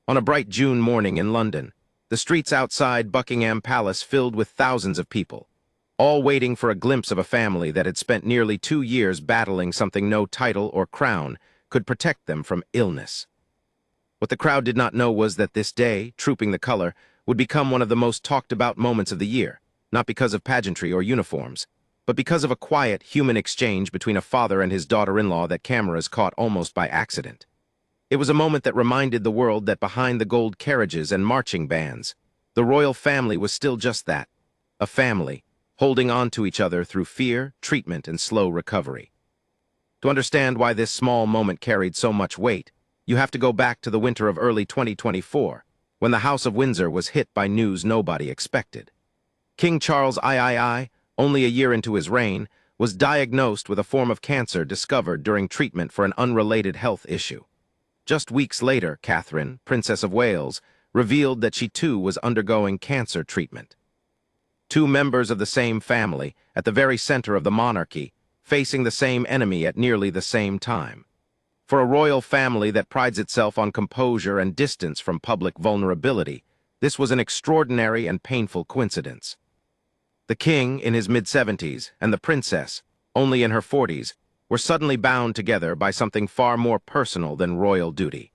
On a bright June morning in London, the streets outside Buckingham Palace filled with thousands of people, all waiting for a glimpse of a family that had spent nearly 2 years battling something no title or crown could protect them from illness. What the crowd did not know was that this day, Trooping the Color, would become one of the most talked-about moments of the year, not because of pageantry or uniforms, but because of a quiet, human exchange between a father and his daughter-in-law that cameras caught almost by accident. It was a moment that reminded the world that behind the gold carriages and marching bands, the royal family was still just that, a family, holding on to each other through fear, treatment, and slow recovery. To understand why this small moment carried so much weight, you have to go back to the winter of early 2024, when the House of Windsor was hit by news nobody expected. King Charles III, only a year into his reign, was diagnosed with a form of cancer discovered during treatment for an unrelated health issue. Just weeks later, Catherine, Princess of Wales, revealed that she too was undergoing cancer treatment. Two members of the same family, at the very center of the monarchy, facing the same enemy at nearly the same time. For a royal family that prides itself on composure and distance from public vulnerability, this was an extraordinary and painful coincidence. The king, in his mid-70s, and the princess, only in her 40s, were suddenly bound together by something far more personal than royal duty.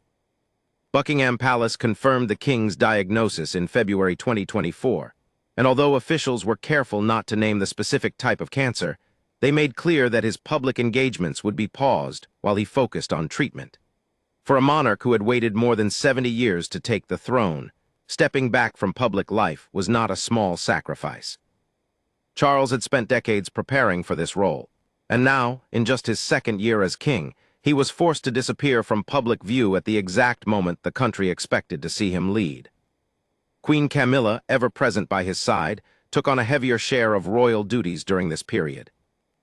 Buckingham Palace confirmed the king's diagnosis in February 2024, and although officials were careful not to name the specific type of cancer, they made clear that his public engagements would be paused while he focused on treatment. For a monarch who had waited more than 70 years to take the throne, stepping back from public life was not a small sacrifice. Charles had spent decades preparing for this role, and now, in just his second year as king, he was forced to disappear from public view at the exact moment the country expected to see him lead. Queen Camilla, ever present by his side, took on a heavier share of royal duties during this period.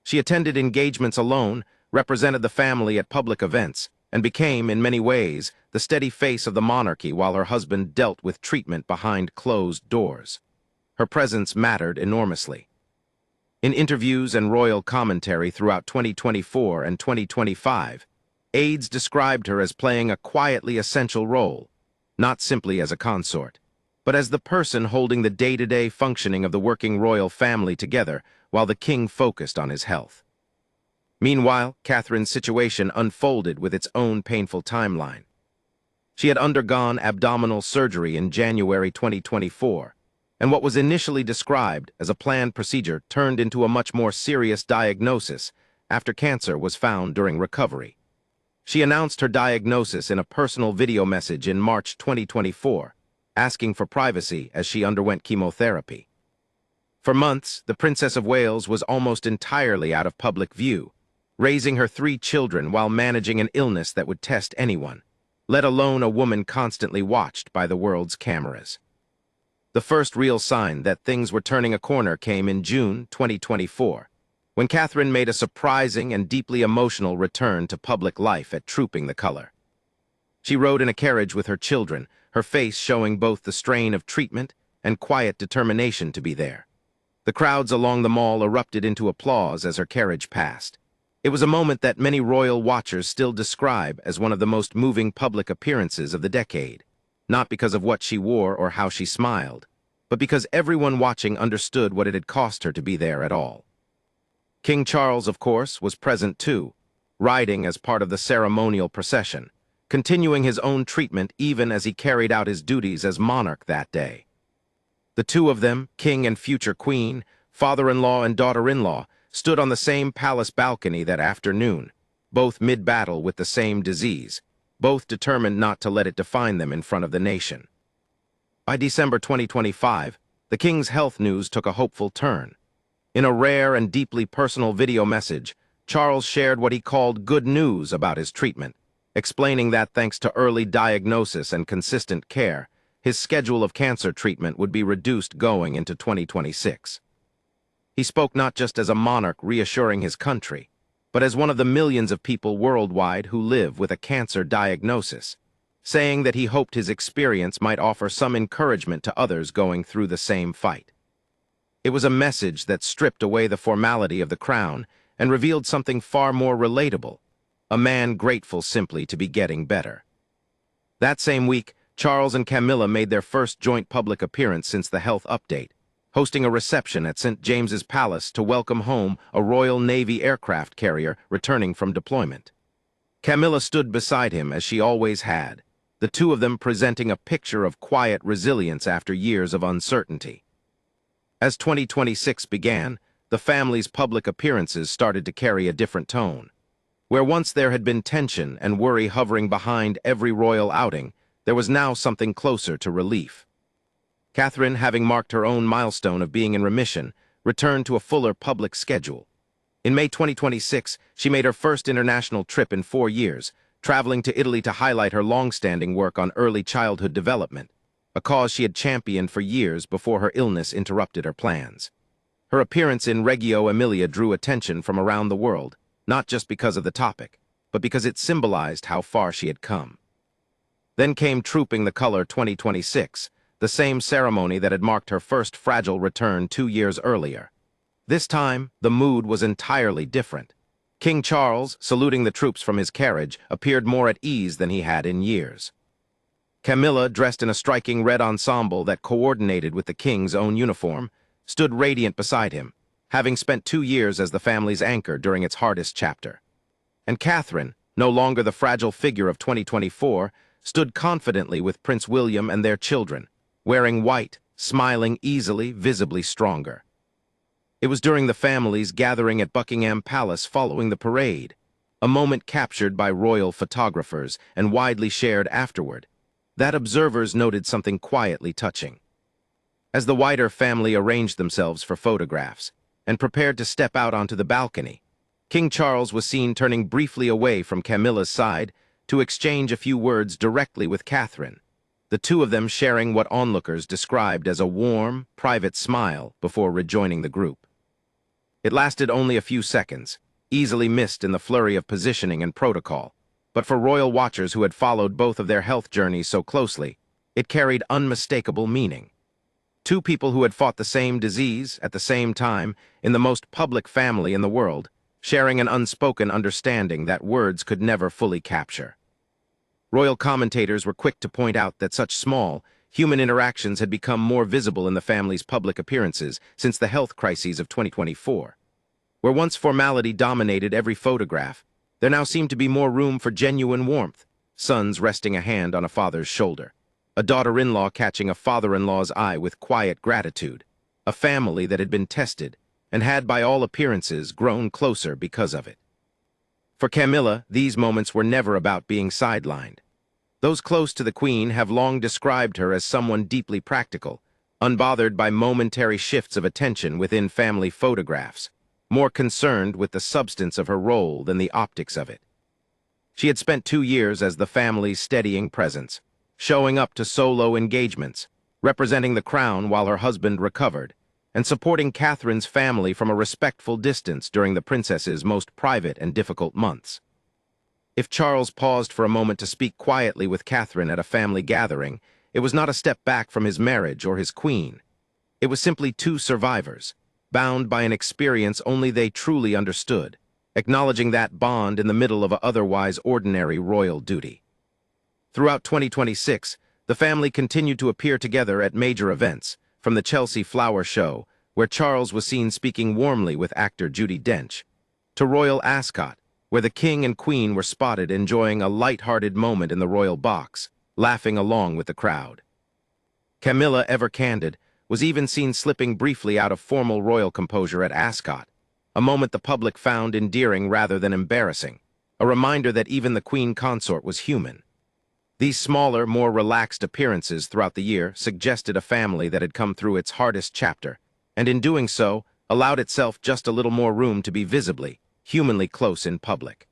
She attended engagements alone, represented the family at public events, and became, in many ways, the steady face of the monarchy while her husband dealt with treatment behind closed doors. Her presence mattered enormously. In interviews and royal commentary throughout 2024 and 2025, aides described her as playing a quietly essential role, not simply as a consort, but as the person holding the day-to-day functioning of the working royal family together while the king focused on his health. Meanwhile, Catherine's situation unfolded with its own painful timeline. She had undergone abdominal surgery in January 2024, and what was initially described as a planned procedure turned into a much more serious diagnosis after cancer was found during recovery. She announced her diagnosis in a personal video message in March 2024, asking for privacy as she underwent chemotherapy. For months, the Princess of Wales was almost entirely out of public view, raising her 3 children while managing an illness that would test anyone, let alone a woman constantly watched by the world's cameras. The first real sign that things were turning a corner came in June 2024, when Catherine made a surprising and deeply emotional return to public life at Trooping the Color. She rode in a carriage with her children, her face showing both the strain of treatment and quiet determination to be there. The crowds along the mall erupted into applause as her carriage passed. It was a moment that many royal watchers still describe as one of the most moving public appearances of the decade, not because of what she wore or how she smiled, but because everyone watching understood what it had cost her to be there at all. King Charles, of course, was present too, riding as part of the ceremonial procession, continuing his own treatment even as he carried out his duties as monarch that day. The two of them, king and future queen, father-in-law and daughter-in-law, stood on the same palace balcony that afternoon, both mid-battle with the same disease, both determined not to let it define them in front of the nation. By December 2025, the king's health news took a hopeful turn. In a rare and deeply personal video message, Charles shared what he called good news about his treatment, explaining that thanks to early diagnosis and consistent care, his schedule of cancer treatment would be reduced going into 2026. He spoke not just as a monarch reassuring his country, but as one of the millions of people worldwide who live with a cancer diagnosis, saying that he hoped his experience might offer some encouragement to others going through the same fight. It was a message that stripped away the formality of the crown and revealed something far more relatable, a man grateful simply to be getting better. That same week, Charles and Camilla made their first joint public appearance since the health update, hosting a reception at St. James's Palace to welcome home a Royal Navy aircraft carrier returning from deployment. Camilla stood beside him as she always had, the two of them presenting a picture of quiet resilience after years of uncertainty. As 2026 began, the family's public appearances started to carry a different tone. Where once there had been tension and worry hovering behind every royal outing, there was now something closer to relief. Catherine, having marked her own milestone of being in remission, returned to a fuller public schedule. In May 2026, she made her first international trip in 4 years, traveling to Italy to highlight her long-standing work on early childhood development, a cause she had championed for years before her illness interrupted her plans. Her appearance in Reggio Emilia drew attention from around the world, not just because of the topic, but because it symbolized how far she had come. Then came Trooping the Color 2026, the same ceremony that had marked her first fragile return 2 years earlier. This time, the mood was entirely different. King Charles, saluting the troops from his carriage, appeared more at ease than he had in years. Camilla, dressed in a striking red ensemble that coordinated with the king's own uniform, stood radiant beside him, having spent 2 years as the family's anchor during its hardest chapter. And Catherine, no longer the fragile figure of 2024, stood confidently with Prince William and their children, wearing white, smiling easily, visibly stronger. It was during the family's gathering at Buckingham Palace following the parade, a moment captured by royal photographers and widely shared afterward, that observers noted something quietly touching. As the wider family arranged themselves for photographs and prepared to step out onto the balcony, King Charles was seen turning briefly away from Camilla's side to exchange a few words directly with Catherine, the two of them sharing what onlookers described as a warm, private smile before rejoining the group. It lasted only a few seconds, easily missed in the flurry of positioning and protocol, but for royal watchers who had followed both of their health journeys so closely, it carried unmistakable meaning. Two people who had fought the same disease at the same time in the most public family in the world, sharing an unspoken understanding that words could never fully capture. Royal commentators were quick to point out that such small, human interactions had become more visible in the family's public appearances since the health crises of 2024. Where once formality dominated every photograph, there now seemed to be more room for genuine warmth, sons resting a hand on a father's shoulder, a daughter-in-law catching a father-in-law's eye with quiet gratitude, a family that had been tested and had, by all appearances, grown closer because of it. For Camilla, these moments were never about being sidelined. Those close to the Queen have long described her as someone deeply practical, unbothered by momentary shifts of attention within family photographs, more concerned with the substance of her role than the optics of it. She had spent 2 years as the family's steadying presence, showing up to solo engagements, representing the crown while her husband recovered, and supporting Catherine's family from a respectful distance during the princess's most private and difficult months. If Charles paused for a moment to speak quietly with Catherine at a family gathering, it was not a step back from his marriage or his queen. It was simply two survivors, bound by an experience only they truly understood, acknowledging that bond in the middle of an otherwise ordinary royal duty. Throughout 2026, the family continued to appear together at major events, from the Chelsea Flower Show, where Charles was seen speaking warmly with actor Judi Dench, to Royal Ascot, where the King and Queen were spotted enjoying a light-hearted moment in the royal box, laughing along with the crowd. Camilla, ever candid, was even seen slipping briefly out of formal royal composure at Ascot, a moment the public found endearing rather than embarrassing, a reminder that even the Queen consort was human. These smaller, more relaxed appearances throughout the year suggested a family that had come through its hardest chapter, and in doing so, allowed itself just a little more room to be visibly, humanly close in public.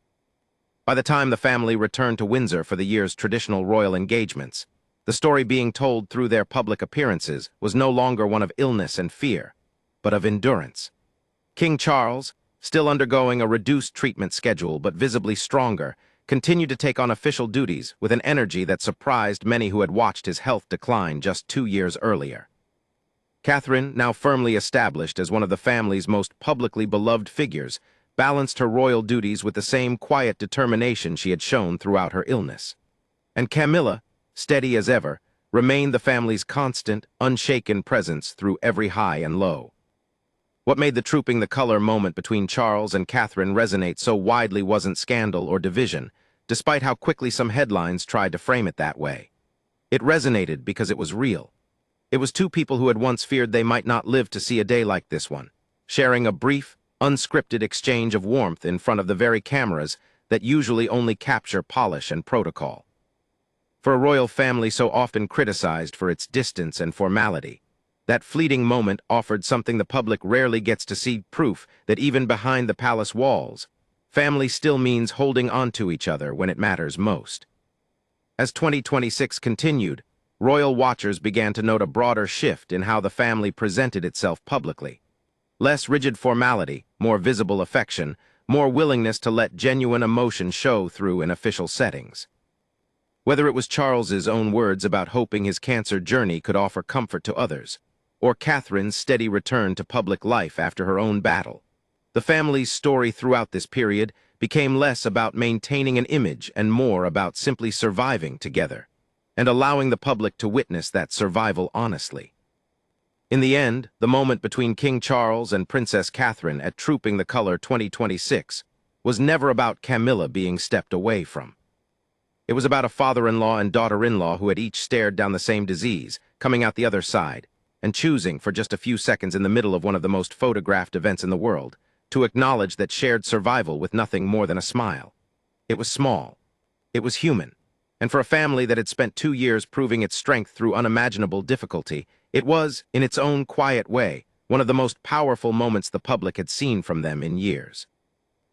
By the time the family returned to Windsor for the year's traditional royal engagements, the story being told through their public appearances was no longer one of illness and fear, but of endurance. King Charles, still undergoing a reduced treatment schedule but visibly stronger, continued to take on official duties with an energy that surprised many who had watched his health decline just 2 years earlier. Catherine, now firmly established as one of the family's most publicly beloved figures, balanced her royal duties with the same quiet determination she had shown throughout her illness. And Camilla, steady as ever, remained the family's constant, unshaken presence through every high and low. What made the Trooping the Color moment between Charles and Catherine resonate so widely wasn't scandal or division, despite how quickly some headlines tried to frame it that way. It resonated because it was real. It was two people who had once feared they might not live to see a day like this one, sharing a brief, unscripted exchange of warmth in front of the very cameras that usually only capture polish and protocol. For a royal family so often criticized for its distance and formality, that fleeting moment offered something the public rarely gets to see: proof that even behind the palace walls, family still means holding on to each other when it matters most. As 2026 continued, royal watchers began to note a broader shift in how the family presented itself publicly. Less rigid formality, more visible affection, more willingness to let genuine emotion show through in official settings. Whether it was Charles's own words about hoping his cancer journey could offer comfort to others, or Catherine's steady return to public life after her own battle, the family's story throughout this period became less about maintaining an image and more about simply surviving together, and allowing the public to witness that survival honestly. In the end, the moment between King Charles and Princess Catherine at Trooping the Color 2026 was never about Camilla being stepped away from. It was about a father-in-law and daughter-in-law who had each stared down the same disease, coming out the other side, and choosing, for just a few seconds in the middle of one of the most photographed events in the world, to acknowledge that shared survival with nothing more than a smile. It was small. It was human. And for a family that had spent 2 years proving its strength through unimaginable difficulty, it was, in its own quiet way, one of the most powerful moments the public had seen from them in years.